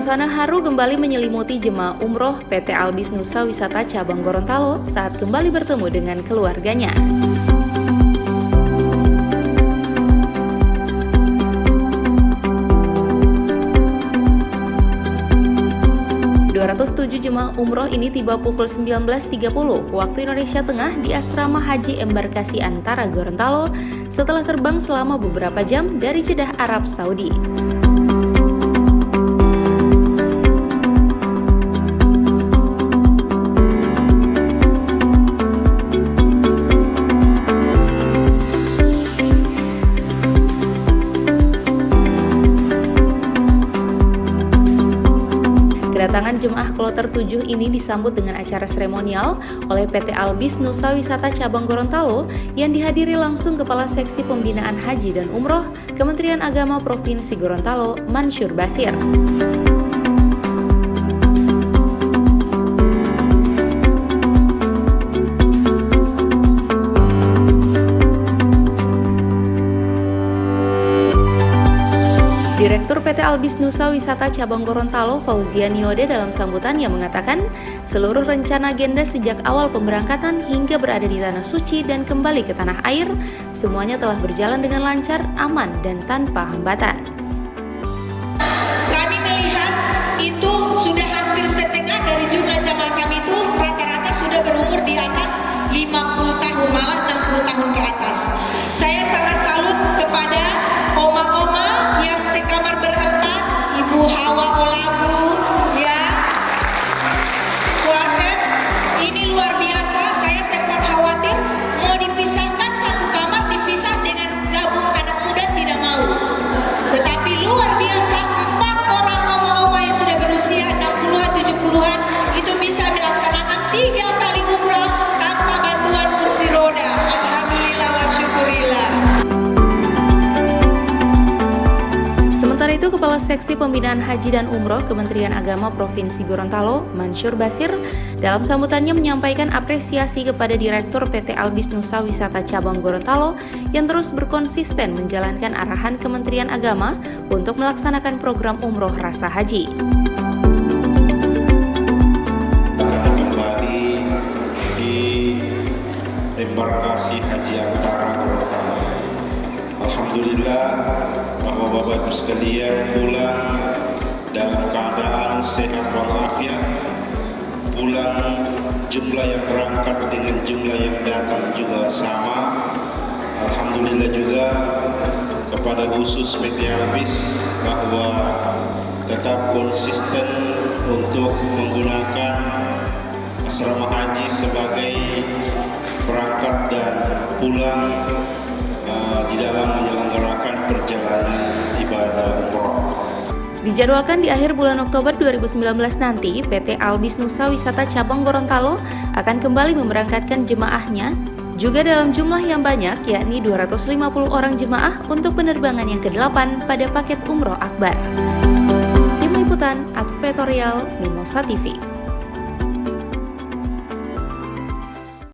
Suasana haru kembali menyelimuti jemaah umroh PT Albis Nusa Wisata Cabang Gorontalo saat kembali bertemu dengan keluarganya. Tujuh jemaah umroh ini tiba pukul 19.30 waktu Indonesia Tengah di Asrama Haji Embarkasi Antara Gorontalo setelah terbang selama beberapa jam dari Jeddah, Arab Saudi. Kedatangan jemaah kloter 7 ini disambut dengan acara seremonial oleh PT Albis Nusa Wisata Cabang Gorontalo yang dihadiri langsung Kepala Seksi Pembinaan Haji dan Umroh Kementerian Agama Provinsi Gorontalo, Mansyur Basir. Direktur PT Albis Nusa Wisata Cabang Gorontalo, Fauzia Niode dalam sambutannya mengatakan, seluruh rencana agenda sejak awal pemberangkatan hingga berada di Tanah Suci dan kembali ke tanah air, semuanya telah berjalan dengan lancar, aman, dan tanpa hambatan. Kami melihat itu sudah hampir setengah dari jumlah jamaah kami itu rata-rata sudah berumur di atas 50 tahun, malah 60 tahun ke atas. Saya sangat salut kepada oma-oma yang sekamar berempat, Ibu Hawa Olabu, ya, kuartet, ini luar biasa. Saya sempat khawatir mau dipisahkan satu kamar, dipisah dengan gabung anak muda, tidak mau. Tetapi luar biasa, 4 orang oma-oma yang sudah berusia 60-an, 70-an itu bisa melaksanakan 3 kali umroh tanpa bantuan kursi roda. Alhamdulillah wa syukurillah. Sementara itu, Kepala Seksi Pembinaan Haji dan Umroh Kementerian Agama Provinsi Gorontalo, Mansyur Basir, dalam sambutannya menyampaikan apresiasi kepada Direktur PT Albis Nusa Wisata Cabang Gorontalo yang terus berkonsisten menjalankan arahan Kementerian Agama untuk melaksanakan program umroh rasa haji. Kembali di Embarkasi Haji Antara Gorontalo. Alhamdulillah bahwa Bapak Ibu sekalian pulang dalam keadaan sehat walafiat, pulang jumlah yang berangkat dengan jumlah yang datang juga sama. Alhamdulillah juga kepada khusus PT Albis bahwa tetap konsisten untuk menggunakan asrama haji sebagai perangkat dan pulang di dalam menyelenggarakan perjalanan ibadah umroh. Dijadwalkan di akhir bulan Oktober 2019 nanti, PT Albis Nusa Wisata Cabang Gorontalo akan kembali memberangkatkan jemaahnya juga dalam jumlah yang banyak, yakni 250 orang jemaah untuk penerbangan yang ke-8 pada paket umroh akbar. Tim Liputan Advertorial Mimosa TV.